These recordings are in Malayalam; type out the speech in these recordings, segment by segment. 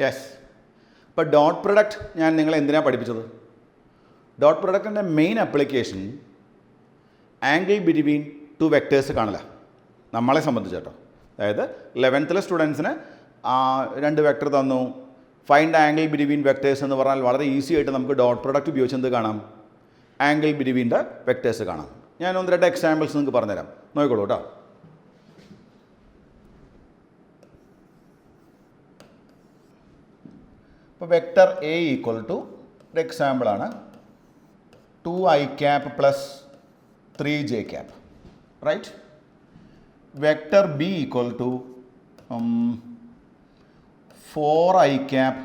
യെസ്. ഇപ്പോൾ ഡോട്ട് പ്രൊഡക്റ്റ് ഞാൻ നിങ്ങളെ എന്തിനാണ് പഠിപ്പിച്ചത്? ഡോട്ട് പ്രൊഡക്റ്റിൻ്റെ main application angle between two vectors കാണില്ല നമ്മളെ സംബന്ധിച്ച് കേട്ടോ. അതായത് 11th സ്റ്റുഡൻസിന് 2 വെക്ടർ തന്നു, ഫൈൻഡ് ആംഗിൾ ബിറ്റ്വീൻ വെക്ടേഴ്സ് എന്ന് പറഞ്ഞാൽ വളരെ ഈസി ആയിട്ട് നമുക്ക് ഡോട്ട് പ്രൊഡക്റ്റ് ഉപയോഗിച്ച് എന്ത് കാണാം? ആംഗിൾ ബിറ്റ്വീൻ ദ വെക്ടേഴ്സ് കാണാം. ഞാൻ 1-2 എക്സാമ്പിൾസ് നിങ്ങൾക്ക് പറഞ്ഞുതരാം, നോക്കിക്കോളൂ കേട്ടോ. ഇപ്പോൾ വെക്ടർ എ ഈക്വൽ ടു ഒരു എക്സാമ്പിളാണ് 2i cap plus 3j cap, right. Vector B equal to 4i cap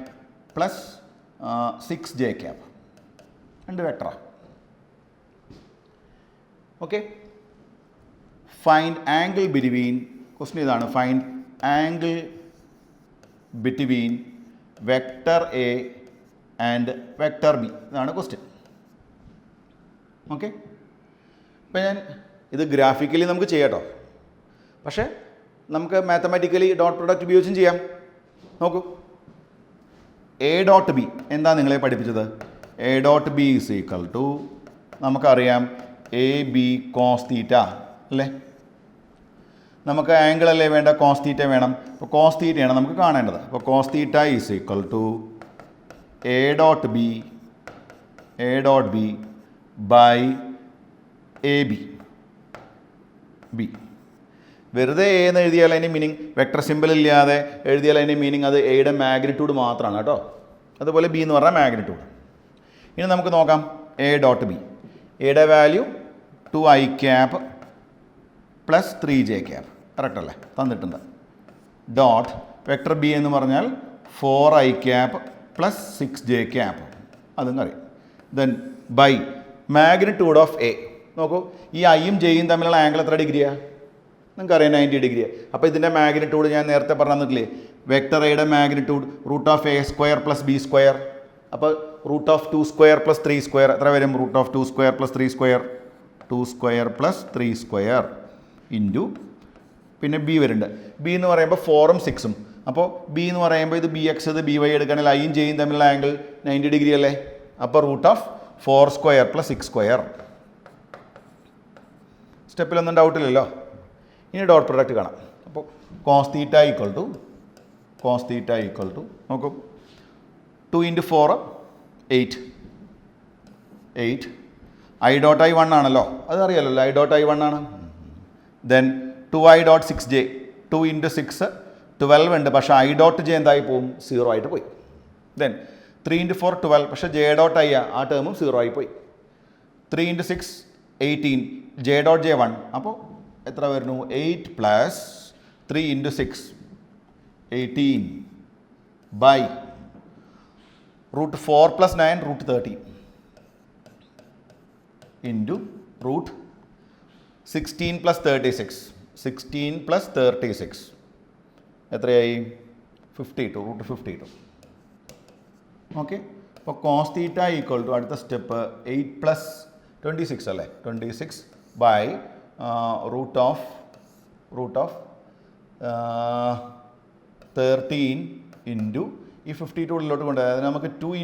plus 6j cap, 2 വെക്ടറാണ്. Okay. Find angle between, question ഇതാണ്, find angle between vector A and vector B, ഇതാണ് ക്വസ്റ്റ്യൻ. ഓക്കെ. ഇപ്പം ഞാൻ ഇത് ഗ്രാഫിക്കലി നമുക്ക് ചെയ്യാം കേട്ടോ, പക്ഷേ നമുക്ക് മാത്തമാറ്റിക്കലി ഡോട്ട് പ്രൊഡക്റ്റ് ഉപയോഗിച്ചും ചെയ്യാം. നോക്കൂ, എ ഡോട്ട് ബി എന്താ നിങ്ങളെ പഠിപ്പിച്ചത്? A dot B is equal to നമുക്കറിയാം എ ബി കോസ് തീറ്റ അല്ലേ. നമുക്ക് ആംഗിൾ അല്ലേ വേണ്ട, കോസ് തീറ്റ വേണം. അപ്പോൾ കോസ് തീറ്റയാണ് നമുക്ക് കാണേണ്ടത്. അപ്പോൾ cos theta is equal to A dot B by A B. വെറുതെ എ എന്ന് എഴുതിയാൽ അതിൻ്റെ മീനിങ് വെക്ടർ സിമ്പിൾ ഇല്ലാതെ എഴുതിയാൽ അതിൻ്റെ മീനിങ് അത് എയുടെ മാഗ്നിറ്റ്യൂഡ് മാത്രമാണ് കേട്ടോ. അതുപോലെ ബി എന്ന് പറഞ്ഞാൽ മാഗ്നിറ്റ്യൂഡ്. ഇനി നമുക്ക് നോക്കാം എ ഡോട്ട് ബി. എയുടെ value 2i cap plus 3j cap, correct അല്ലേ? തന്നിട്ടുണ്ട്. ഡോട്ട് വെക്ടർ ബി എന്ന് പറഞ്ഞാൽ 4i cap plus 6j cap, അതും അറിയാം. Then bye magnitude of A. നോക്കൂ, ഈ ഐയും ജെയും തമ്മിലുള്ള ആംഗിൾ എത്ര ഡിഗ്രിയാണ്? നിങ്ങൾക്കറിയാം 90 ഡിഗ്രിയാണ്. അപ്പോൾ ഇതിൻ്റെ മാഗ്നിറ്റ്യൂഡ് ഞാൻ നേരത്തെ പറഞ്ഞു തന്നിട്ടില്ലേ? വെക്ടർ എയുടെ magnitude root of A square plus B square. അപ്പോൾ root of 2 square plus 3 square എത്ര വരും? Root of 2 square plus 3 square, 2 square plus 3 square into പിന്നെ ബി വരുന്നുണ്ട്. ബി എന്ന് പറയുമ്പോൾ 4ഉം 6ഉം. അപ്പോൾ ബി എന്ന് പറയുമ്പോൾ ഇത് ബി എക്സ്, ഇത് ബി വൈ എടുക്കുകയാണെങ്കിൽ ഐയും ജെയും തമ്മിലുള്ള ആംഗിൾ 90 ഡിഗ്രി അല്ലേ? അപ്പോൾ root of 4 square plus 6 square. സ്റ്റെപ്പിലൊന്നും ഡൗട്ടില്ലല്ലോ. ഇനി ഡോട്ട് പ്രൊഡക്റ്റ് കാണാം. അപ്പോൾ കോസ് തീറ്റ ഈക്വൽ ടു നോക്കൂ 2 × 4 8. ഐ ഡോട്ട് ഐ 1 ആണല്ലോ, അതറിയാലല്ലോ, ഐ ഡോട്ട് ഐ 1 ആണ്. ദെൻ 2i ഡോട്ട് 6j, 2 × 6 12 ഉണ്ട്, പക്ഷേ ഐ ഡോട്ട് ജെ എന്തായി പോവും? 0 ആയിട്ട് പോയി. ദെൻ 3 × 4 12, പക്ഷേ ജെ ഡോട്ട് ഐ ആ ടേമും 0 ആയി പോയി. 3 × 6 18, ജെ ഡോട്ട് ജെ 1, അപ്പോൾ എത്ര വരുന്നു? 8 plus 3 × 6 18 by root 4 plus 9 root 30 into root 16 plus 36 എത്രയായി? 52, റൂട്ട് 52. ഓക്കെ. അപ്പോൾ കോസ് തീറ്റ ഈക്വൽ ടു അടുത്ത സ്റ്റെപ്പ് 8 പ്ലസ് 26 അല്ലേ, 26 ബൈ റൂട്ട് ഓഫ് 13 ഇൻറ്റു ഈ 52 ഉള്ളിലോട്ട് കൊണ്ടുപോയി അതിന് നമുക്ക് 2 ×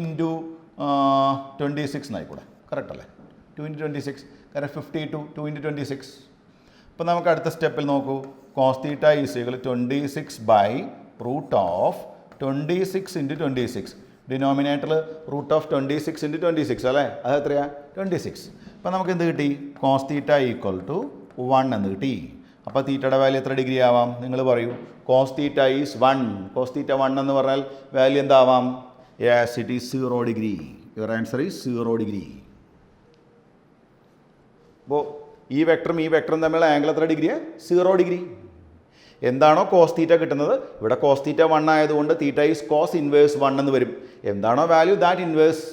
26 എന്നായിക്കൂടെ, കറക്റ്റ് അല്ലേ? 2 × 26 കാരണം 52, 2 × 26. അപ്പോൾ നമുക്ക് അടുത്ത സ്റ്റെപ്പിൽ നോക്കൂ, cos theta is equal 26 by root of 26 × 26. ഡിനോമിനേറ്ററിൽ റൂട്ട് ഓഫ് 26 × 26 അല്ലേ, അത് എത്രയാണ്? 26. അപ്പോൾ നമുക്ക് എന്ത് കിട്ടി? കോസ് തീറ്റ ഈക്വൽ ടു 1 എന്ന് കിട്ടി. അപ്പോൾ തീറ്റയുടെ വാല്യൂ എത്ര ഡിഗ്രി ആവാം? നിങ്ങൾ പറയൂ. Cos theta is 1. Cos theta 1 എന്ന് പറഞ്ഞാൽ വാല്യൂ എന്താവാം? Yes, it is 0 degree. Your answer is 0 degree. അപ്പോൾ ഈ വെക്ടറും ഈ വെക്ടറും തമ്മിലുള്ള ആംഗിൾ എത്ര ഡിഗ്രിയാണ്? 0 ഡിഗ്രി. എന്താണോ കോസ് തീറ്റ കിട്ടുന്നത്, ഇവിടെ കോസ് തീറ്റ 1 ആയതുകൊണ്ട് തീറ്റ ഈസ് കോസ് ഇൻവേഴ്സ് 1 എന്ന് വരും. എന്താണോ വാല്യൂ ദാറ്റ് ഇൻവേഴ്സ്.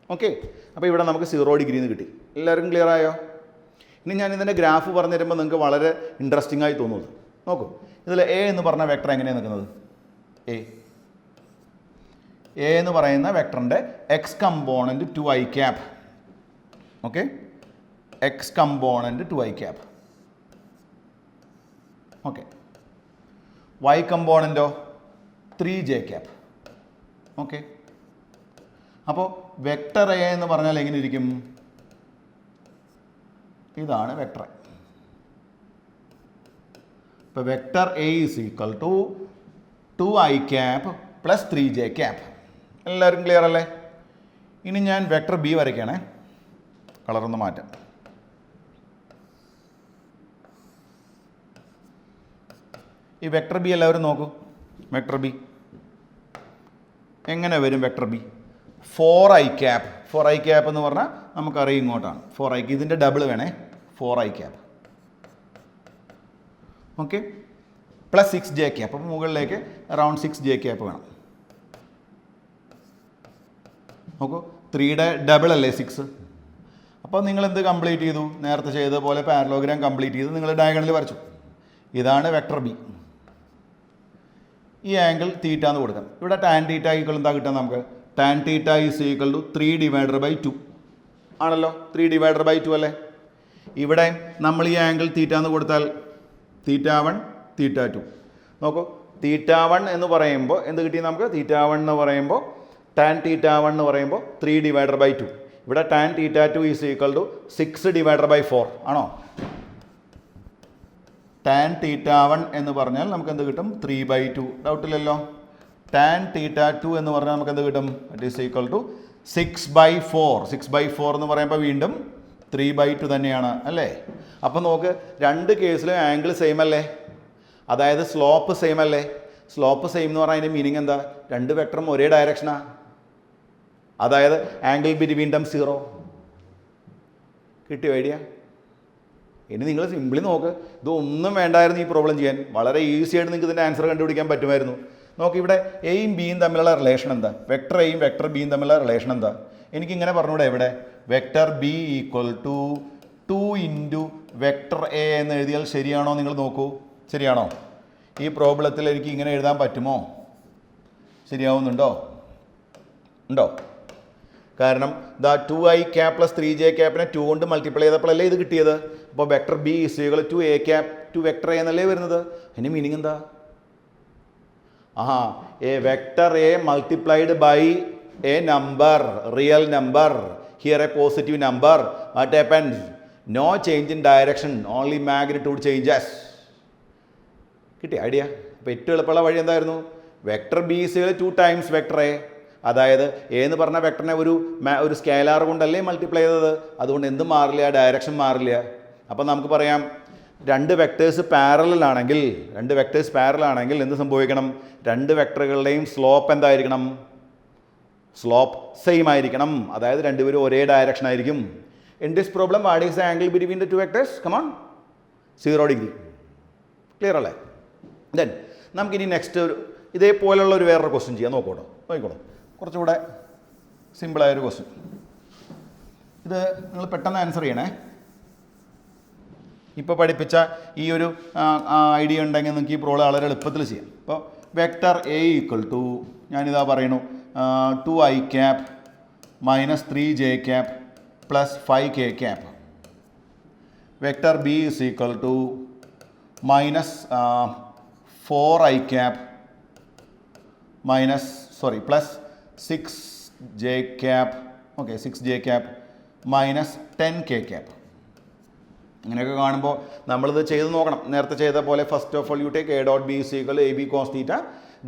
ഓക്കെ. അപ്പോൾ ഇവിടെ നമുക്ക് 0 ഡിഗ്രി എന്ന് കിട്ടി. എല്ലാവർക്കും ക്ലിയർ ആയോ? ഇനി ഞാൻ ഇതിൻ്റെ ഗ്രാഫ് പറഞ്ഞു തരുമ്പോൾ നിങ്ങൾക്ക് വളരെ ഇൻട്രസ്റ്റിംഗ് ആയി തോന്നുന്നത്. നോക്കൂ, ഇതിൽ എ എന്ന് പറഞ്ഞ വെക്ടർ എങ്ങനെയാണ് നിൽക്കുന്നത്? എ എന്ന് പറയുന്ന വെക്ടറിൻ്റെ X component 2i cap. Okay, X component 2i cap. Okay, Y കമ്പോണൻറ്റോ 3j ക്യാപ്പ്. ഓക്കെ, അപ്പോൾ വെക്ടർ എ എന്ന് പറഞ്ഞാൽ എങ്ങനെ ഇരിക്കും? ഇതാണ് വെക്ടർ എ. ഇപ്പോൾ vector A is equal to 2i cap plus 3j cap. എല്ലാവരും ക്ലിയർ അല്ലേ? ഇനി ഞാൻ വെക്ടർ ബി വരയ്ക്കുകയാണേ. കളറൊന്ന് മാറ്റാം. ഈ വെക്ടർ ബി എല്ലാവരും നോക്കൂ. വെക്ടർ ബി എങ്ങനെ വരും? Vector B 4i cap. 4i cap എന്ന് പറഞ്ഞാൽ നമുക്കറിയാം ഇങ്ങോട്ടാണ്. 4i ഇതിൻ്റെ ഡബിൾ വേണേ. 4i cap. Okay, plus 6j cap. അപ്പോൾ മുകളിലേക്ക് അറൗണ്ട് 6j ക്യാപ് വേണം. നോക്കൂ, 3യുടെ ഡബിൾ അല്ലേ 6. അപ്പോൾ നിങ്ങൾ എന്ത് കംപ്ലീറ്റ് ചെയ്തു? നേരത്തെ ചെയ്തതുപോലെ പാരലോഗ്രാം കംപ്ലീറ്റ് ചെയ്ത് നിങ്ങൾ ഡയഗണൽ വരച്ചു. ഇതാണ് വെക്ടർ ബി. ഈ ആംഗിൾ തീറ്റ എന്ന് കൊടുക്കാം. ഇവിടെ ടാൻ തീറ്റ ഈക്വൽ എന്താ കിട്ടുക നമുക്ക്? Tan theta is equal to 3/2 ആണല്ലോ. 3/2 അല്ലേ? ഇവിടെ നമ്മൾ ഈ ആംഗിൾ തീറ്റ എന്ന് കൊടുത്താൽ θ1 θ2. നോക്കൂ, θ1 എന്ന് പറയുമ്പോൾ എന്ത് കിട്ടി നമുക്ക്? θ1 എന്ന് പറയുമ്പോൾ ടാൻ θ1 എന്ന് പറയുമ്പോൾ 3/2. ഇവിടെ ടാൻ θ2 ഈസ് ഈക്വൽ ടു 6/4 ആണോ? ടാൻ θ1 എന്ന് പറഞ്ഞാൽ നമുക്ക് എന്ത് കിട്ടും? 3/2. ഡൗട്ടില്ലല്ലോ. ടാൻ θ2 എന്ന് പറഞ്ഞാൽ നമുക്ക് എന്ത് കിട്ടും? It is equal to 6/4. 6/4 എന്ന് പറയുമ്പോൾ വീണ്ടും 3/2 തന്നെയാണ് അല്ലേ? അപ്പോൾ നോക്ക്, രണ്ട് കേസിലും ആംഗിൾ സെയിം അല്ലേ? അതായത് സ്ലോപ്പ് സെയിം അല്ലേ? സ്ലോപ്പ് സെയിം എന്ന് പറഞ്ഞാൽ അതിൻ്റെ മീനിങ് എന്താ? രണ്ട് വെക്ടറും ഒരേ ഡയറക്ഷനാണ്. അതായത് ആംഗിൾ ബിറ്റ്വീൻ ദം 0. കിട്ടിയോ ഐഡിയ? ഇനി നിങ്ങൾ സിംപിളി നോക്ക്. ഇതൊന്നും വേണ്ടായിരുന്നു ഈ പ്രോബ്ലം ചെയ്യാൻ. വളരെ ഈസി ആയിട്ട് നിങ്ങൾക്ക് ഇതിൻ്റെ ആൻസർ കണ്ടുപിടിക്കാൻ പറ്റുമായിരുന്നു. നോക്ക്, ഇവിടെ എയും ബിയും തമ്മിലുള്ള റിലേഷൻ എന്താ? വെക്ടർ എയും വെക്ടർ ബിയും തമ്മിലുള്ള റിലേഷൻ എന്താ? എനിക്കിങ്ങനെ പറഞ്ഞൂടെ? ഇവിടെ vector B equal to 2 into vector A എന്ന് എഴുതിയാൽ ശരിയാണോ? നിങ്ങൾ നോക്കൂ, ശരിയാണോ? ഈ പ്രോബ്ലത്തിൽ എനിക്ക് ഇങ്ങനെ എഴുതാൻ പറ്റുമോ? ശരിയാവുന്നുണ്ടോ? ഉണ്ടോ? കാരണം ദാ 2i ക്യാപ് പ്ലസ് 3j ക്യാപ്പിനെ 2 കൊണ്ട് മൾട്ടിപ്ലൈ ചെയ്തപ്പോഴല്ലേ ഇത് കിട്ടിയത്. അപ്പോൾ vector B is equal to a cap to vector A എന്നല്ലേ വരുന്നത്. അതിൻ്റെ മീനിങ് എന്താ? A vector A multiplied by a number, real number, here a positive number. What happens? No change in direction, only magnitude changes. കിട്ടി ഐഡിയ? അപ്പോൾ ഏറ്റവും എളുപ്പമുള്ള വഴി എന്തായിരുന്നു? Vector B is equal 2 times vector A. അതായത് എ എന്ന് പറഞ്ഞ വെക്ടറിനെ ഒരു സ്കേലാർ കൊണ്ടല്ലേ മൾട്ടിപ്ലൈ ചെയ്തത്. അതുകൊണ്ട് എന്തും മാറില്ല, ഡയറക്ഷൻ മാറില്ല. അപ്പോൾ നമുക്ക് പറയാം, രണ്ട് വെക്ടേഴ്സ് പാരലൽ ആണെങ്കിൽ എന്ത് സംഭവിക്കണം? രണ്ട് വെക്ടറുകളുടെയും സ്ലോപ്പ് എന്തായിരിക്കണം? സ്ലോപ്പ് സെയിം ആയിരിക്കണം. അതായത് രണ്ടുപേരും ഒരേ ഡയറക്ഷൻ ആയിരിക്കും. In this problem what is the angle between the two vectors? Come on, 0 degree. Clear അല്ലേ? ദെൻ നമുക്കിനി നെക്സ്റ്റ് ഇതേപോലുള്ള ഒരു വേറൊരു ക്വസ്റ്റ്യൻ ചെയ്യാം. നോക്കോട്ടോ. കുറച്ചുകൂടെ സിമ്പിളായൊരു ക്വസ്റ്റ്യൻ. ഇത് നിങ്ങൾ പെട്ടെന്ന് ആൻസർ ചെയ്യണേ. ഇപ്പോൾ പഠിപ്പിച്ച ഈ ഒരു ഐഡിയ ഉണ്ടെങ്കിൽ നിങ്ങൾക്ക് ഈ പ്രോബ്ലം വളരെ എളുപ്പത്തിൽ ചെയ്യാം. അപ്പോൾ വെക്ടർ എ ഈക്വൽ ടു, ഞാനിതാ പറയണു, 2i cap minus 3j cap plus 5k cap. Vector B is equal to minus 4i cap plus 6j cap. Okay, 6j cap minus 10k cap. ഇങ്ങനെയൊക്കെ കാണുമ്പോൾ നമ്മളിത് ചെയ്ത് നോക്കണം. നേരത്തെ ചെയ്ത പോലെ first of all you take A dot B is equal A B cos theta,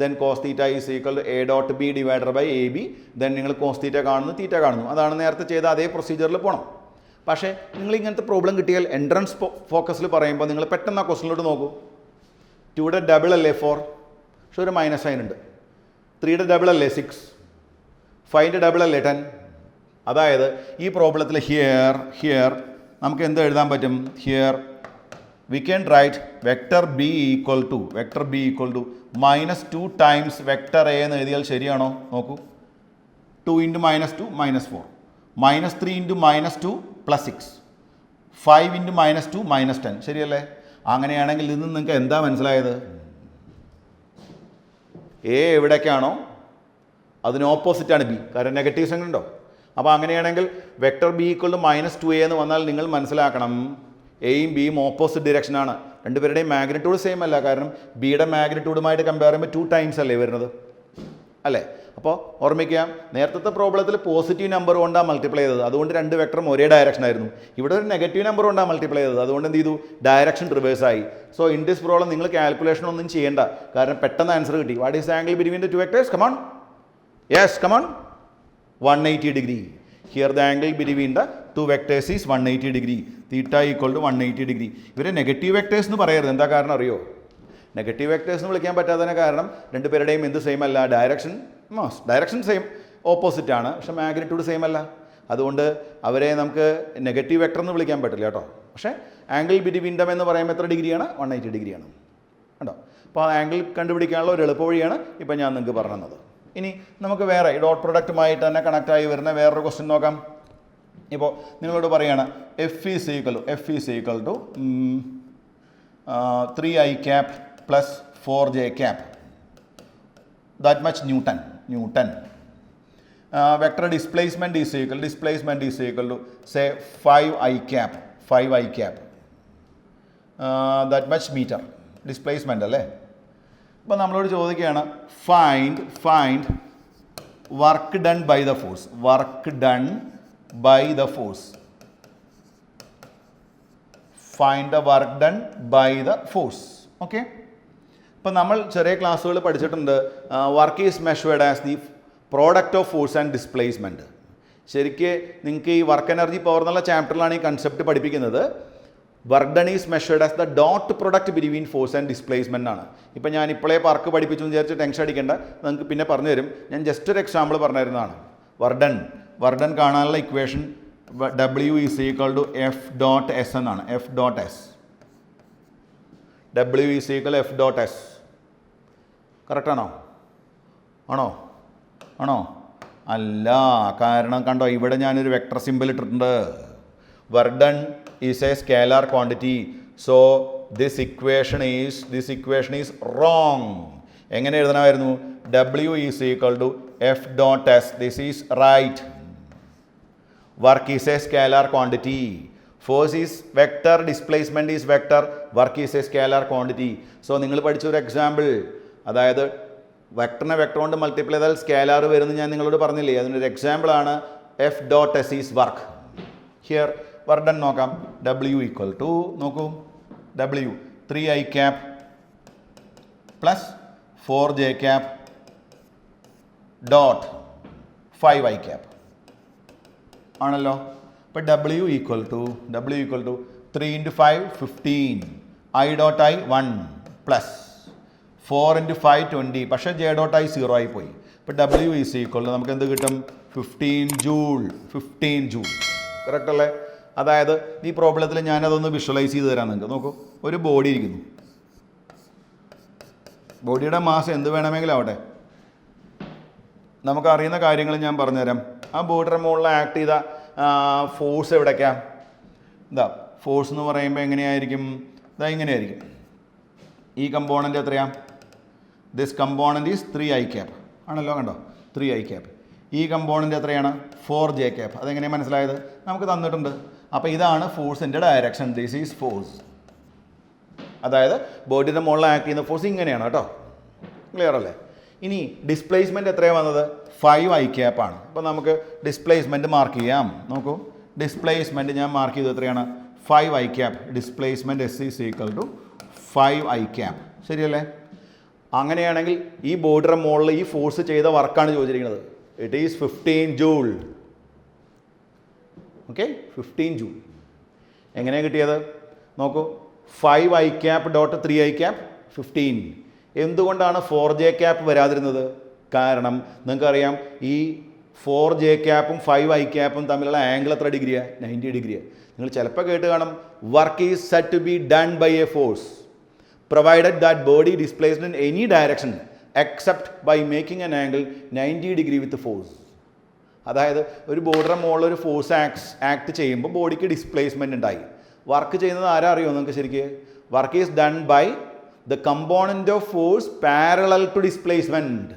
then cos theta is equal A dot B divided by A B, then നിങ്ങൾ കോസ് തീറ്റ കാണുന്നു, തീറ്റ കാണുന്നു. അതാണ് നേരത്തെ ചെയ്ത അതേ പ്രൊസീജിയറിൽ പോകണം. പക്ഷേ നിങ്ങൾ ഇങ്ങനത്തെ പ്രോബ്ലം കിട്ടിയാൽ എൻട്രൻസ് ഫോക്കസിൽ പറയുമ്പോൾ നിങ്ങൾ പെട്ടെന്ന് ആ ക്വസ്റ്റിനിലോട്ട് നോക്കൂ. 2യുടെ ഡബിൾ അല്ലേ 4, പക്ഷെ ഒരു മൈനസ് സൈൻ ഉണ്ട്. 3യുടെ ഡബിൾ അല്ലേ 6, 5ൻ്റെ ഡബിൾ അല്ലേ 10. അതായത് ഈ പ്രോബ്ലത്തിൽ ഹിയർ നമുക്ക് എന്ത് എഴുതാൻ പറ്റും? Here we can write vector B equal to -2 times vector A എന്ന് എഴുതിയാൽ ശരിയാണോ? നോക്കൂ, 2 ഇൻറ്റു -2 -4, -3 ഇൻറ്റു -2 +6, 5 ഇൻറ്റു -2 -10. ശരിയല്ലേ? അങ്ങനെയാണെങ്കിൽ ഇതിൽ നിന്ന് നിങ്ങൾക്ക് എന്താ മനസ്സിലായത്? എ എവിടേക്കാണോ അതിന് ഓപ്പോസിറ്റാണ് ബി, കാരണം നെഗറ്റീവ് സൈൻ ഉണ്ടോ. അപ്പോൾ അങ്ങനെയാണെങ്കിൽ vector B equal to -2a എന്ന് വന്നാൽ നിങ്ങൾ മനസ്സിലാക്കണം എയും ബിയും ഓപ്പോസിറ്റ് ഡിറക്ഷനാണ്. രണ്ടുപേരുടെയും മാഗ്നിറ്റ്യൂഡ് സെയിം അല്ല, കാരണം ബിയുടെ മാഗ്നിറ്റ്യൂഡുമായിട്ട് കമ്പയർ ചെയ്യുമ്പോൾ 2 ടൈംസ് അല്ലേ വരുന്നത്, അല്ലേ? അപ്പോൾ ഓർമ്മിക്കുക, നേരത്തെ പ്രോബ്ലത്തിൽ പോസിറ്റീവ് നമ്പർ കൊണ്ടാണ് മൾട്ടിപ്ലൈ ചെയ്തത്, അതുകൊണ്ട് രണ്ട് വെക്ടറും ഒരേ ഡയറക്ഷൻ ആയിരുന്നു. ഇവിടെ ഒരു നെഗറ്റീവ് നമ്പർ കൊണ്ടാണ് മൾട്ടിപ്ലൈ ചെയ്തത്, അതുകൊണ്ട് എന്ത് ചെയ്തു, ഡയറക്ഷൻ റിവേഴ്സ് ആയി. സോ ഇൻ ദിസ് പ്രോബ്ലം നിങ്ങൾ കാൽക്കുലേഷൻ ഒന്നും ചെയ്യേണ്ട, കാരണം പെട്ടെന്ന് ആൻസർ കിട്ടി. What is angle between the two vectors? Come on, yes come on, 180 degree. Here the angle between the two vectors is 180 degree. Theta equal to 180 degree. ഇവരെ നെഗറ്റീവ് വെക്ടേഴ്സ് എന്ന് പറയരുത്. എന്താ കാരണം അറിയോ? നെഗറ്റീവ് വെക്ടേഴ്സ് എന്ന് വിളിക്കാൻ പറ്റാത്തതിന് കാരണം രണ്ടുപേരുടെയും എന്ത് സെയിം അല്ല, ഡയറക്ഷൻ സെയിം ഓപ്പോസിറ്റ് ആണ്, പക്ഷേ മാഗ്നിറ്റ്യൂഡ് സെയിം അല്ല. അതുകൊണ്ട് അവരെ നമുക്ക് നെഗറ്റീവ് വെക്ടർ എന്ന് വിളിക്കാൻ പറ്റില്ല കേട്ടോ. പക്ഷേ ആംഗിൾ ബിറ്റ്വീൻ ദം എന്ന് പറയുമ്പോൾ എത്ര ഡിഗ്രിയാണ്? 180 ഡിഗ്രിയാണ് കേട്ടോ. അപ്പോൾ ആ ആംഗിൾ കണ്ടുപിടിക്കാനുള്ള ഒരു എളുപ്പ വഴിയാണ് ഇപ്പം ഞാൻ നിങ്ങൾക്ക് പറഞ്ഞു തന്നത്. ഇനി നമുക്ക് വേറെ ഡോട്ട് പ്രൊഡക്റ്റുമായിട്ട് തന്നെ കണക്റ്റായി വരുന്ന വേറൊരു ക്വസ്റ്റ്യൻ നോക്കാം. ഇപ്പോൾ നിങ്ങളോട് പറയുകയാണ് F is equal to 3i cap plus 4j cap, that much newton. Vector displacement is equal to say 5i cap, that much metre. Displacement അല്ലേ? അപ്പോൾ നമ്മളോട് ചോദിക്കുകയാണ് find work done by the force, find the work done by the force. Okay, ഇപ്പം നമ്മൾ ചെറിയ ക്ലാസ്സുകൾ പഠിച്ചിട്ടുണ്ട് work is measured as the product of force and displacement. ശരിക്ക് നിങ്ങൾക്ക് ഈ വർക്ക് എനർജി പവർ എന്നുള്ള ചാപ്റ്ററിലാണ് ഈ കൺസെപ്റ്റ് പഠിപ്പിക്കുന്നത്. Work done is measured as the dot product between force and displacement ആണ്. ഇപ്പം ഞാൻ ഇപ്പോഴേ വർക്ക് പഠിപ്പിച്ചു എന്ന് വിചാരിച്ച് ടെൻഷൻ അടിക്കേണ്ട, നിങ്ങൾക്ക് പിന്നെ പറഞ്ഞു തരും. ഞാൻ ജസ്റ്റ് ഒരു എക്സാമ്പിൾ പറഞ്ഞു തരുന്നതാണ്. വർക്ക് ഡൺ കാണാനുള്ള equation W is equal to F dot S എന്നാണ്. W is equal F dot S. കറക്റ്റാണോ? ആണോ? അല്ല, കാരണം കണ്ടോ ഇവിടെ ഞാനൊരു വെക്ടർ സിമ്പിൾ ഇട്ടിട്ടുണ്ട്. Work done is a scalar quantity, so this equation is wrong. എങ്ങനെ എഴുതണമായിരുന്നു? W is equal to F dot S. This is right. Work is a scalar quantity. Force is vector, displacement is vector, work is a scalar quantity. So നിങ്ങൾ പഠിച്ച ഒരു എക്സാമ്പിൾ, അതായത് വെക്ടറിനെ വെക്ടർ കൊണ്ട് മൾട്ടിപ്ലൈ ചെയ്താൽ സ്കേലാർ വരുന്നത് ഞാൻ നിങ്ങളോട് പറഞ്ഞില്ലേ, അതിനൊരു എക്സാമ്പിളാണ് F dot S is work. Here work done നോക്കാം. W ഈക്വൽ ടു നോക്കൂ, W 3i cap plus 4j cap dot 5i cap ആണല്ലോ. അപ്പോൾ W equal to 3 × 5 15, i dot i 1 plus 4 × 5 20, പക്ഷേ j ഡോട്ട് i 0 ആയി പോയി. അപ്പോൾ W ഈസ് ഈക്വൽ ടു നമുക്ക് എന്ത് കിട്ടും? 15 ജൂൾ. കറക്റ്റ് അല്ലേ? അതായത് ഈ പ്രോബ്ലത്തിൽ ഞാനതൊന്ന് വിഷ്വലൈസ് ചെയ്ത് തരാം നിങ്ങൾക്ക്. നോക്കൂ, ഒരു ബോഡി ഇരിക്കുന്നു. ബോഡിയുടെ മാസ് എന്ത് വേണമെങ്കിലും ആവട്ടെ, നമുക്കറിയുന്ന കാര്യങ്ങൾ ഞാൻ പറഞ്ഞുതരാം. ആ ബോഡിയുടെ മുകളിൽ ആക്ട് ചെയ്ത ഫോഴ്സ് എവിടേക്കാ? ഫോഴ്സ് എന്ന് പറയുമ്പോൾ എങ്ങനെയായിരിക്കും? ഇങ്ങനെയായിരിക്കും. ഈ കമ്പോണൻ്റ് എത്രയാണ്? This component is 3i cap ആണല്ലോ, കണ്ടോ 3i ക്യാപ്. ഈ കമ്പോണൻ്റ് എത്രയാണ്? 4j cap. അതെങ്ങനെയാണ് മനസ്സിലായത്? നമുക്ക് തന്നിട്ടുണ്ട്. അപ്പോൾ ഇതാണ് ഫോഴ്സിൻ്റെ ഡയറക്ഷൻ. This is force. അതായത് ബോഡിയുടെ മുകളിൽ ആക്ട് ചെയ്യുന്ന ഫോഴ്സ് ഇങ്ങനെയാണ് കേട്ടോ. ക്ലിയർ അല്ലേ? ഇനി ഡിസ്പ്ലേസ്മെൻറ്റ് എത്രയാണ് വന്നത്? 5i ക്യാപ്പ് ആണ്. അപ്പോൾ നമുക്ക് ഡിസ്പ്ലേസ്മെൻറ്റ് മാർക്ക് ചെയ്യാം. നോക്കൂ, ഡിസ്പ്ലേസ്മെൻറ്റ് ഞാൻ മാർക്ക് ചെയ്തത് എത്രയാണ്? 5i cap. Displacement S is equal to 5i cap. ശരിയല്ലേ? അങ്ങനെയാണെങ്കിൽ ഈ ബോഡിയുടെ മുകളിൽ ഈ ഫോഴ്സ് ചെയ്ത വർക്കാണ് ചോദിച്ചിരിക്കുന്നത്. It is 15 joule. Okay, 15 joule. എങ്ങനെയാണ് കിട്ടിയത്? നോക്കൂ, 5i cap dot 3i cap 15. എന്തുകൊണ്ടാണ് 4j ക്യാപ്പ് വരാതിരുന്നത്? കാരണം നിങ്ങൾക്കറിയാം ഈ 4j ക്യാപ്പും 5i ക്യാപ്പും തമ്മിലുള്ള ആംഗിൾ എത്ര ഡിഗ്രിയാണ്? 90 ഡിഗ്രിയാണ്. നിങ്ങൾ ചിലപ്പോൾ കേട്ട് കാണും work is set to be done by a force provided that body displaced in any direction except by making an angle 90 degree with force. അതായത് ഒരു ബോഡിയുടെ മുകളിൽ ഒരു ഫോഴ്സ് ആക്ട് ചെയ്യുമ്പോൾ ബോഡിക്ക് ഡിസ്പ്ലേസ്മെൻറ്റ് ഉണ്ടായി. വർക്ക് ചെയ്യുന്നത് ആരാ അറിയുമോ നിങ്ങൾക്ക് ശരിക്ക്? Work is done by the component of force parallel to displacement.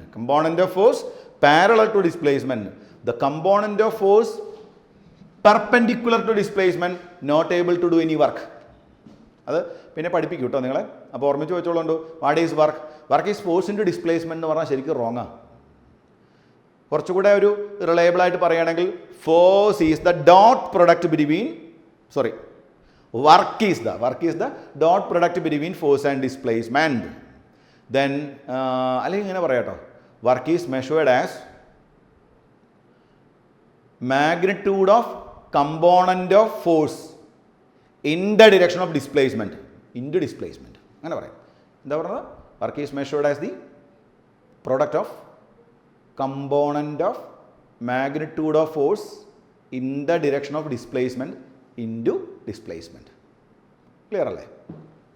The component of force perpendicular to displacement not able to do any work. അത് പിന്നെ പഠിപ്പിക്കും കേട്ടോ നിങ്ങളെ. അപ്പോൾ ഓർമ്മിച്ച് വെച്ചോളൂ. What is work? Work is force into displacement എന്ന് പറഞ്ഞാൽ ശരിക്കും റോങ്ങാണ്. കുറച്ചുകൂടെ ഒരു റിലയബിൾ ആയിട്ട് പറയുകയാണെങ്കിൽ force is the dot product between work is the dot product between force and displacement. Then അല്ലെങ്കിൽ ഇങ്ങനെ പറയാട്ടോ, work is measured as magnitude of component of force in the direction of displacement അങ്ങനെ പറയാം. എന്താ പറഞ്ഞത്? Work is measured as the product of component of magnitude of force in the direction of displacement into displacement. Clear അല്ലേ?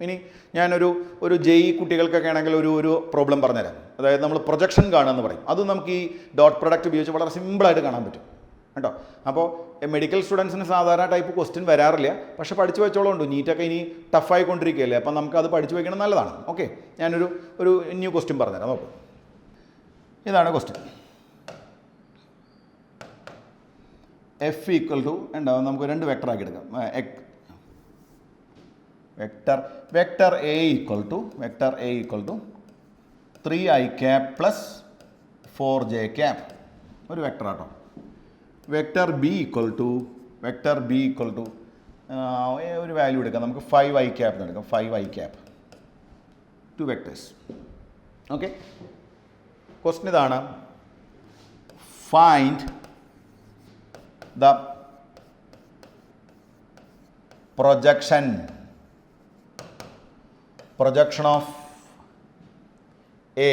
ഇനി ഞാനൊരു JEE കുട്ടികൾക്കൊക്കെ ആണെങ്കിൽ ഒരു പ്രോബ്ലം പറഞ്ഞുതരാം. അതായത് നമ്മൾ പ്രൊജക്ഷൻ കാണുമെന്ന് പറയും. അത് നമുക്ക് ഈ ഡോട്ട് പ്രൊഡക്റ്റ് ഉപയോഗിച്ച് വളരെ സിമ്പിളായിട്ട് കാണാൻ പറ്റും കേട്ടോ. അപ്പോൾ മെഡിക്കൽ സ്റ്റുഡൻസിന് സാധാരണ ടൈപ്പ് ക്വസ്റ്റ്യൻ വരാറില്ല, പക്ഷെ പഠിച്ചു വെച്ചോളുണ്ട്. നീറ്റൊക്കെ ഇനി ടഫായിക്കൊണ്ടിരിക്കുകയല്ലേ, അപ്പം നമുക്കത് പഠിച്ചു വയ്ക്കണം, നല്ലതാണ്. ഓക്കെ, ഞാനൊരു ന്യൂ ക്വസ്റ്റ്യൻ പറഞ്ഞുതരാം. നോക്കൂ, ഇതാണ് ക്വസ്റ്റ്യൻ. എഫ് ഈക്വൽ ടു ഉണ്ടാവും, നമുക്ക് രണ്ട് വെക്ടർ ആക്കി എടുക്കാം. Vector A equal to 3i cap plus 4j cap ഒരു വെക്ടർ ആട്ടോ. വെക്ടർ ബി ഈക്വൽ ടു ഒരു വാല്യൂ എടുക്കാം, നമുക്ക് 5i ക്യാപ് എന്ന് എടുക്കാം. 5i cap, 2 vectors. Okay, question ഇതാണ്. Find the projection of A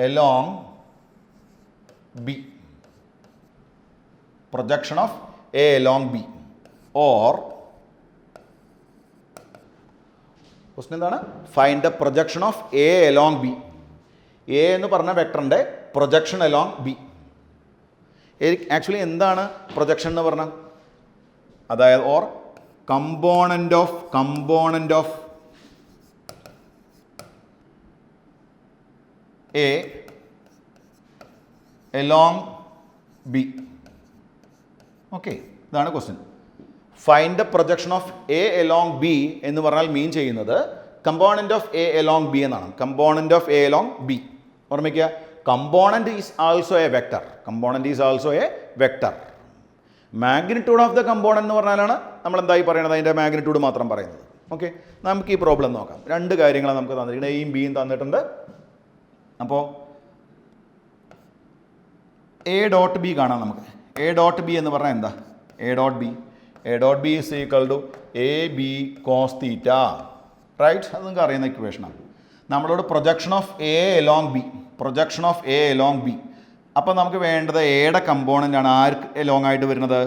along B. Projection of A along B or question എന്താണ്? Find the projection of A along B. A എന്ന് പറഞ്ഞ വെക്ടറിൻ്റെ പ്രൊജക്ഷൻ അലോങ് ബി. ആക്ച്വലി എന്താണ് പ്രൊജക്ഷൻ എന്ന് പറഞ്ഞാൽ? അതായത് or component of A along B. Okay, ഇതാണ് question. Find the projection of A along B എന്ന് പറഞ്ഞാൽ മീൻ ചെയ്യുന്നത് component of A along B എന്നാണ്. Component of A along B ഓർമ്മിക്കുക. Component is also a vector. Magnitude of the component എന്ന് പറഞ്ഞാലാണ് നമ്മൾ എന്തായി പറയുന്നത്, അതിൻ്റെ മാഗ്നിറ്റ്യൂഡ് മാത്രം പറയുന്നത്. ഓക്കെ, നമുക്ക് ഈ പ്രോബ്ലം നോക്കാം. രണ്ട് കാര്യങ്ങളാണ് നമുക്ക് തന്നിരിക്കുന്നത്, എയും ബിയും തന്നിട്ടുണ്ട്. അപ്പോൾ എ ഡോട്ട് ബി കാണാം നമുക്ക്. എ ഡോട്ട് ബി എന്ന് പറഞ്ഞാൽ എന്താ? A dot B is equal to A B cos theta, right? അത് നിങ്ങൾക്ക് അറിയുന്ന ഇക്വേഷനാണ്. നമ്മളോട് projection of A along B. അപ്പം നമുക്ക് വേണ്ടത് എയുടെ കമ്പോണൻ്റ് ആണ്. ആർക്ക് എലോങ് ആയിട്ട് വരുന്നത്?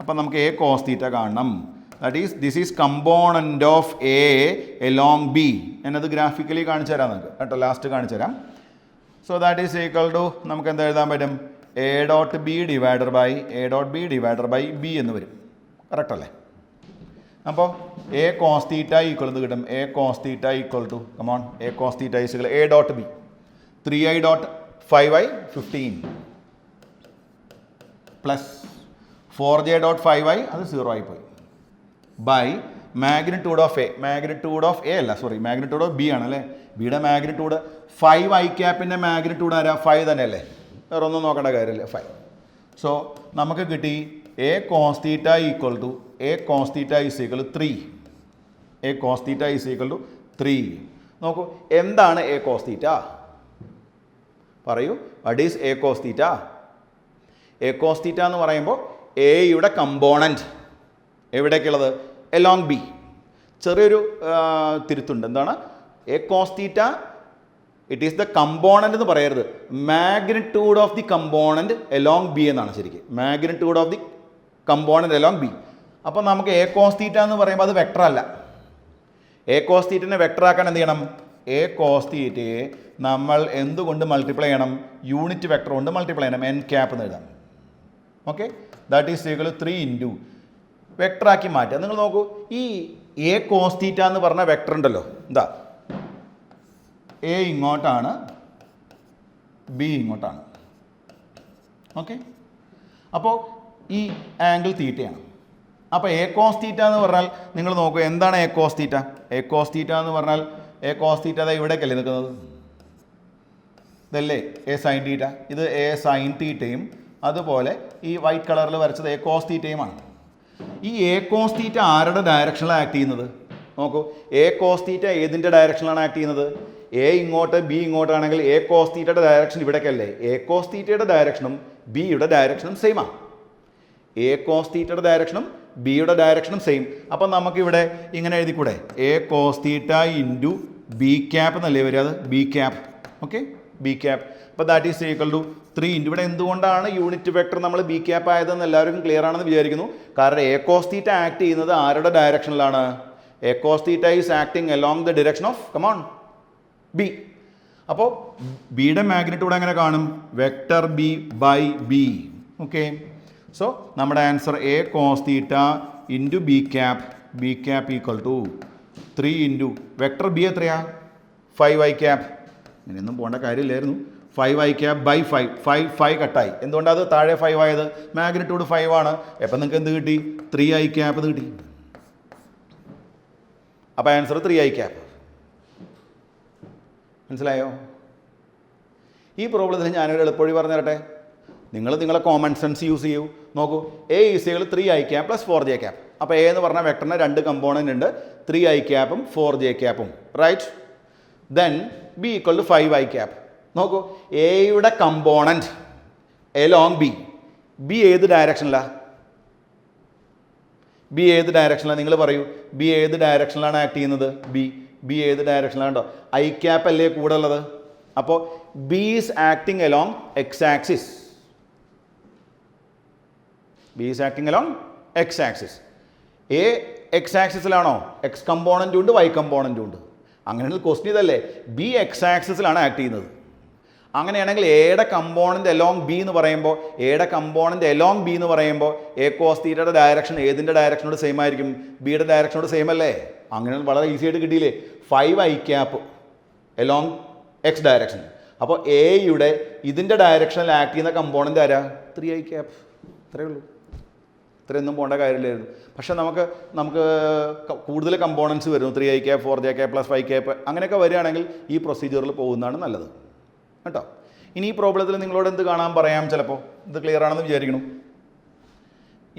അപ്പം നമുക്ക് എ കോസ് തീറ്റ കാണണം. This is component of A along B. ഞാനത് ഗ്രാഫിക്കലി കാണിച്ചു തരാം നിങ്ങൾക്ക് കേട്ടോ, ലാസ്റ്റ് കാണിച്ചു തരാം. So that is equal to നമുക്ക് എന്താ എഴുതാൻ പറ്റും? A dot B divided by B എന്ന് വരും. കറക്റ്റ് അല്ലേ? അപ്പോൾ എ കോസ് തീറ്റ ഈക്വൽ എന്ന് കിട്ടും. A cos theta equal to A cos theta is A dot B 3i dot 5i 15 plus 4j dot 5i അത് 0 ആയിപ്പോയി ബൈ മാഗ്നിറ്റ്യൂഡ് ഓഫ് ബി ആണല്ലേ. ബിയുടെ മാഗ്നിറ്റ്യൂഡ് 5i ക്യാപ്പിൻ്റെ മാഗ്നിറ്റ്യൂഡ് ആരാ? 5 തന്നെയല്ലേ, വേറെ ഒന്നും നോക്കേണ്ട കാര്യമില്ല, 5. സോ നമുക്ക് കിട്ടി A cos theta equal to 3. നോക്കൂ, എന്താണ് എ കോസ് തീറ്റ? പറയൂ, what is A cos theta? A cos theta എന്ന് പറയുമ്പോൾ എയുടെ കമ്പോണൻറ്റ് എവിടേക്കുള്ളത്? Along B. ചെറിയൊരു തിരുത്തുണ്ട്. എന്താണ്? A cos theta it is the component എന്ന് പറയരുത്, magnitude of the component along B എന്നാണ് ശരിക്കും. Magnitude of the component along B. അപ്പോൾ നമുക്ക് എ കോസ് തീറ്റ എന്ന് പറയുമ്പോൾ അത് വെക്ടർ അല്ല. എ കോസ് തീറ്റനെ വെക്ടർ ആക്കാൻ എന്ത് ചെയ്യണം? എ കോസ് തീറ്റയെ നമ്മൾ എന്തുകൊണ്ട് മൾട്ടിപ്ലൈ ചെയ്യണം? യൂണിറ്റ് വെക്ടർ കൊണ്ട് മൾട്ടിപ്ലൈ ചെയ്യണം. എൻ ക്യാപ്പ് എന്ന് എഴുതാം. Okay, that is equal 3 into വെക്ടറാക്കി മാറ്റുക. നിങ്ങൾ നോക്കൂ, ഈ എ കോസ് തീറ്റ എന്ന് പറഞ്ഞ വെക്ടർ ഉണ്ടല്ലോ, എന്താ? എ ഇങ്ങോട്ടാണ്, ബി ഇങ്ങോട്ടാണ്. ഓക്കെ, അപ്പോൾ ഈ ആംഗിൾ തീറ്റയാണ്. അപ്പോൾ എ കോസ് തീറ്റ എന്ന് പറഞ്ഞാൽ നിങ്ങൾ നോക്കൂ, എന്താണ് A cos theta? A cos theta എന്ന് പറഞ്ഞാൽ എ കോസ് തീറ്റ അതായത് ഇവിടേക്കല്ലേ നിൽക്കുന്നത്? ഇതല്ലേ എ സൈൻ തീറ്റ, ഇത് എ സൈൻ തീറ്റയും അതുപോലെ ഈ വൈറ്റ് കളറിൽ വരച്ചത് എ കോസ് തീറ്റയുമാണ്. ഈ എ കോസ് തീറ്റ ആരുടെ ഡയറക്ഷനിലാണ് ആക്ട് ചെയ്യുന്നത്? നോക്കൂ, എ കോസ് തീറ്റ ഏതിൻ്റെ ഡയറക്ഷനിലാണ് ആക്ട് ചെയ്യുന്നത്? എ ഇങ്ങോട്ട് ബി ഇങ്ങോട്ടാണെങ്കിൽ എ കോസ് തീറ്റയുടെ ഡയറക്ഷൻ ഇവിടേക്കല്ലേ? എ കോസ് തീറ്റയുടെ ഡയറക്ഷനും ബിയുടെ ഡയറക്ഷനും സെയിമാണ്. എ കോസ് തീറ്റയുടെ ഡയറക്ഷനും ബിയുടെ ഡയറക്ഷനും സെയിം. അപ്പം നമുക്കിവിടെ ഇങ്ങനെ എഴുതിക്കൂടെ? A cos theta into B cap എന്നല്ലേ വരിക? അത് B cap. Okay, B cap. അപ്പോൾ that is equal to 3 into, ഇവിടെ എന്തുകൊണ്ടാണ് യൂണിറ്റ് വെക്ടർ നമ്മൾ ബി ക്യാപ്പ് ആയതെന്ന് എല്ലാവർക്കും ക്ലിയർ ആണെന്ന് വിചാരിക്കുന്നു. കാരണം എ കോസ് തീറ്റ ആക്ട് ചെയ്യുന്നത് ആരുടെ ഡയറക്ഷനിലാണ്? A cos theta is acting along the direction of come on B. അപ്പോൾ ബിയുടെ മാഗ്നിറ്റ്യൂഡ് എങ്ങനെ കാണും? Vector B by B. Okay, so നമ്മുടെ answer A cos theta into B cap equal to 3 into vector B എത്രയാ? 5i cap. ഇങ്ങനെയൊന്നും പോകേണ്ട കാര്യമില്ലായിരുന്നു. 5i ക്യാപ്പ് ബൈ 5 കട്ടായി. എന്തുകൊണ്ടാണ് അത് താഴെ 5 ആയത്? മാഗ്നിറ്റ്യൂഡ് 5 ആണ്. എപ്പം നിങ്ങൾക്ക് എന്ത് കിട്ടി? 3i ക്യാപ്പ് എന്ന് കിട്ടി. അപ്പോൾ ആൻസർ 3i ക്യാപ്പ്. മനസ്സിലായോ? ഈ പ്രോബ്ലത്തിന് ഞാനൊരു എളുപ്പവഴി പറഞ്ഞു തരട്ടെ. നിങ്ങളെ കോമൺ സെൻസ് യൂസ് ചെയ്യൂ. നോക്കൂ, A is equal 3i cap plus 4j cap. അപ്പോൾ എ എന്ന് പറഞ്ഞാൽ വെക്ടറിന് 2 കമ്പോണൻ്റ് ഉണ്ട്, 3i ക്യാപ്പും 4j ക്യാപ്പും, right? Then B equal to 5i cap. നോക്കൂ, എയുടെ കമ്പോണൻറ്റ് എലോങ് ബി ഏത് ഡയറക്ഷനിലാണ്? ബി ഏത് ഡയറക്ഷനിലാണ് നിങ്ങൾ പറയൂ? ബി ഏത് ഡയറക്ഷനിലാണ് ആക്ട് ചെയ്യുന്നത്? ബി ഏത് ഡയറക്ഷനിലാണ്? കേട്ടോ, ഐ ക്യാപ്പ് അല്ലേ കൂടെ ഉള്ളത്. അപ്പോൾ B is acting along X axis. B is acting along X axis. A X ആക്സിസിലാണോ? എക്സ് കമ്പോണൻറ്റും ഉണ്ട്, വൈ കമ്പോണൻറ്റും ഉണ്ട്. അങ്ങനെയാണെങ്കിൽ ക്വസ്റ്റ്യൻ ഇതല്ലേ, ബി എക്സ് ആക്സിസിലാണ് ആക്ട് ചെയ്യുന്നത്. അങ്ങനെയാണെങ്കിൽ എയുടെ കമ്പോണൻറ്റ് എലോങ് ബി എന്ന് പറയുമ്പോൾ എ കോസ് തീറ്റയുടെ ഡയറക്ഷൻ ഏതിൻ്റെ ഡയറക്ഷനോട് സെയിം ആയിരിക്കും? ബിയുടെ ഡയറക്ഷനോട് സെയിം അല്ലേ? അങ്ങനെ വളരെ ഈസി ആയിട്ട് കിട്ടിയില്ലേ? 5i cap along X direction. അപ്പോൾ എയുടെ ഇതിൻ്റെ ഡയറക്ഷനിൽ ആക്ട് ചെയ്യുന്ന കമ്പോണൻ്റ് ആരാ? 3i cap. ഇത്രയേ ഉള്ളൂ. ഇത്രയൊന്നും പോകേണ്ട കാര്യമില്ലായിരുന്നു. പക്ഷേ നമുക്ക് കൂടുതൽ കമ്പോണൻസ് വരുന്നു. 3i cap, 4j cap plus 5 cap അങ്ങനെയൊക്കെ വരികയാണെങ്കിൽ ഈ പ്രൊസീജിയറിൽ പോകുന്നതാണ് നല്ലത് കേട്ടോ. ഇനി ഈ പ്രോബ്ലത്തിൽ നിങ്ങളോട് എന്ത് കാണാൻ പറയാം? ചിലപ്പോൾ ഇത് ക്ലിയർ ആണെന്ന് വിചാരിക്കണം.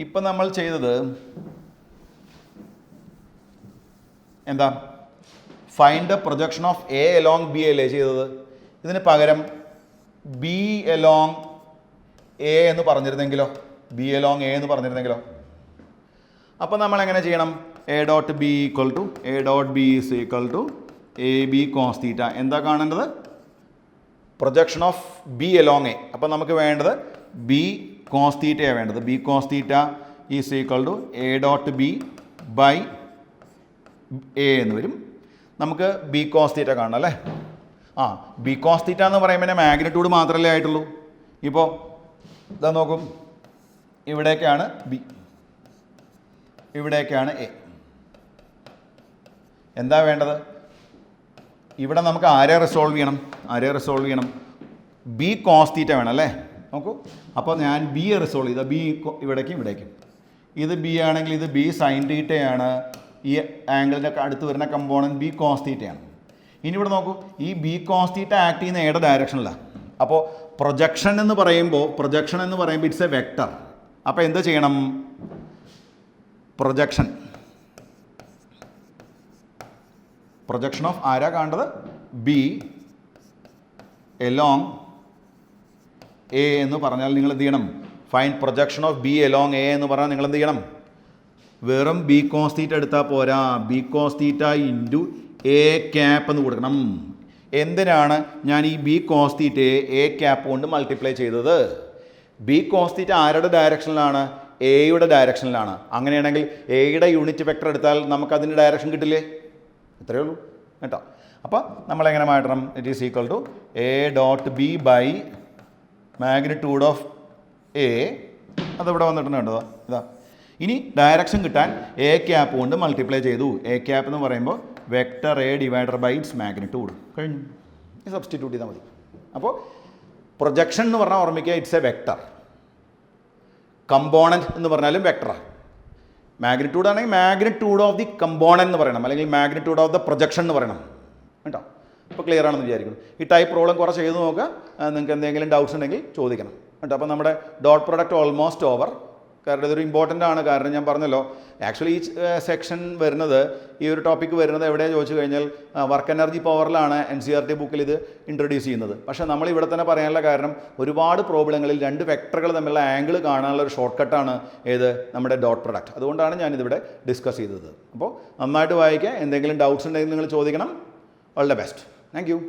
ഇപ്പം നമ്മൾ ചെയ്തത് എന്താ? Find the projection of A along B അല്ലേ ചെയ്തത്? ഇതിന് പകരം ബി എലോങ് എ എന്ന് പറഞ്ഞിരുന്നെങ്കിലോ? ബി എലോങ് എ എന്ന് പറഞ്ഞിരുന്നെങ്കിലോ? അപ്പോൾ നമ്മൾ എങ്ങനെ ചെയ്യണം? A dot B is equal to A B cos theta. എന്താ കാണേണ്ടത്? Projection of B along A. അപ്പോൾ നമുക്ക് വേണ്ടത് ബി കോസ് തീറ്റയാണ് വേണ്ടത്. B cos theta is equal to A dot B by A എന്ന് വരും. നമുക്ക് ബി കോസ് തീറ്റ കാണണം അല്ലേ? ബി കോസ് തീറ്റ എന്ന് പറയുമ്പോൾ മാഗ്നിറ്റ്യൂഡ് മാത്രമല്ലേ ആയിട്ടുള്ളൂ. ഇപ്പോൾ ഇതാ നോക്കും, ഇവിടേക്കാണ് ബി, ഇവിടേക്കാണ് എ. എന്താ വേണ്ടത്? ഇവിടെ നമുക്ക് ആരെ റിസോൾവ് ചെയ്യണം? ബി കോസ് തീറ്റ വേണം അല്ലേ? നോക്കൂ, അപ്പോൾ ഞാൻ ബി റിസോൾവ് ചെയ്ത ബി ഇവിടേക്കും. ഇത് ബി ആണെങ്കിൽ ഇത് ബി സൈൻ തീറ്റയാണ്. ഈ ആംഗിളിൻ്റെ അടുത്ത് വരുന്ന കമ്പോണൻറ്റ് ബി കോസ് തീറ്റയാണ്. ഇനി ഇവിടെ നോക്കൂ, ഈ ബി കോസ് തീറ്റ ആക്ട് ചെയ്യുന്ന എയുടെ ഡയറക്ഷനിലാണ്. അപ്പോൾ പ്രൊജക്ഷൻ എന്ന് പറയുമ്പോൾ ഇറ്റ്സ് എ വെക്ടർ. അപ്പോൾ എന്ത് ചെയ്യണം? പ്രൊജക്ഷൻ ഓഫ് ആരാ കാണേണ്ടത്? ബി എലോങ് എ എന്ന് പറഞ്ഞാൽ നിങ്ങൾ എന്ത് ചെയ്യണം? Find projection of B along A എന്ന് പറഞ്ഞാൽ നിങ്ങൾ എന്ത് ചെയ്യണം? വെറും ബി കോസ് തീറ്റ എടുത്താൽ പോരാ, B cos theta into A cap എന്ന് കൊടുക്കണം. എന്തിനാണ് ഞാൻ ഈ ബി കോസ് തീറ്റയെ എ ക്യാപ്പ് കൊണ്ട് മൾട്ടിപ്ലൈ ചെയ്തത്? ബി കോസ് തീറ്റ ആരുടെ ഡയറക്ഷനിലാണ്? എയുടെ ഡയറക്ഷനിലാണ്. അങ്ങനെയാണെങ്കിൽ എയുടെ യൂണിറ്റ് വെക്ടർ എടുത്താൽ നമുക്കതിൻ്റെ ഡയറക്ഷൻ കിട്ടില്ലേ? ഇത്രയേ ഉള്ളൂ കേട്ടോ. അപ്പോൾ നമ്മളെങ്ങനെ മാറ്റണം? It is equal to A dot B by magnitude of A. അതിവിടെ വന്നിട്ടുണ്ട് കേട്ടോ. ഇതാ, ഇനി ഡയറക്ഷൻ കിട്ടാൻ എ ക്യാപ്പ് കൊണ്ട് മൾട്ടിപ്ലൈ ചെയ്തു. എ ക്യാപ്പ് എന്ന് പറയുമ്പോൾ vector A divider by its magnitude. കഴിഞ്ഞു. ഈ സബ്സ്റ്റിറ്റ്യൂട്ട് ചെയ്താൽ മതി. അപ്പോൾ പ്രൊജക്ഷൻ എന്ന് പറഞ്ഞാൽ ഓർമ്മിക്കുക, ഇറ്റ്സ് എ വെക്ടർ. കമ്പോണൻറ്റ് എന്ന് പറഞ്ഞാലും വെക്ടറാണ്. മാഗ്നിറ്റ്യൂഡ് ആണെങ്കിൽ മാഗ്നിറ്റ്യൂഡ് ഓഫ് ദി കമ്പോണൻറ്റ് എന്ന് പറയണം, അല്ലെങ്കിൽ മാഗ്നിറ്റ്യൂഡ് ഓഫ് ദ പ്രൊജക്ഷൻ എന്ന് പറയണം കേട്ടോ. അപ്പോൾ ക്ലിയർ ആണെന്ന് വിചാരിക്കുന്നു. ഈ ടൈപ്പ് പ്രോബ്ലം കുറച്ച് ചെയ്ത് നോക്കുക. നിങ്ങൾക്ക് എന്തെങ്കിലും ഡൗട്ട്സ് ഉണ്ടെങ്കിൽ ചോദിക്കണം കേട്ടോ. അപ്പോൾ നമ്മുടെ ഡോട്ട് പ്രൊഡക്റ്റ് ഓൾമോസ്റ്റ് ഓവർ. കാരണം ഇതൊരു ഇമ്പോർട്ടൻ്റ് ആണ്. കാരണം ഞാൻ പറഞ്ഞല്ലോ, ആക്ച്വലി ഈ സെക്ഷൻ വരുന്നത്, ഈ ഒരു ടോപ്പിക്ക് വരുന്നത് എവിടെയാണ് ചോദിച്ചു കഴിഞ്ഞാൽ വർക്ക് എനർജി പവറിലാണ് NCERT ബുക്കിൽ ഇത് ഇൻട്രൊഡ്യൂസ് ചെയ്യുന്നത്. പക്ഷേ നമ്മൾ ഇവിടെ തന്നെ പറയാനുള്ള കാരണം ഒരുപാട് പ്രോബ്ലങ്ങളിൽ രണ്ട് വെക്ടറുകൾ തമ്മിലുള്ള ആംഗിൾ കാണാനുള്ള ഒരു ഷോർട്ട് കട്ടാണ് ഏത്, നമ്മുടെ ഡോട്ട് പ്രൊഡക്റ്റ്. അതുകൊണ്ടാണ് ഞാനിതിവിടെ ഡിസ്കസ് ചെയ്തത്. അപ്പോൾ നന്നായിട്ട് വായിക്കുക. എന്തെങ്കിലും ഡൗട്ട്സ് ഉണ്ടെങ്കിൽ നിങ്ങൾ ചോദിക്കണം. All the best. Thank you.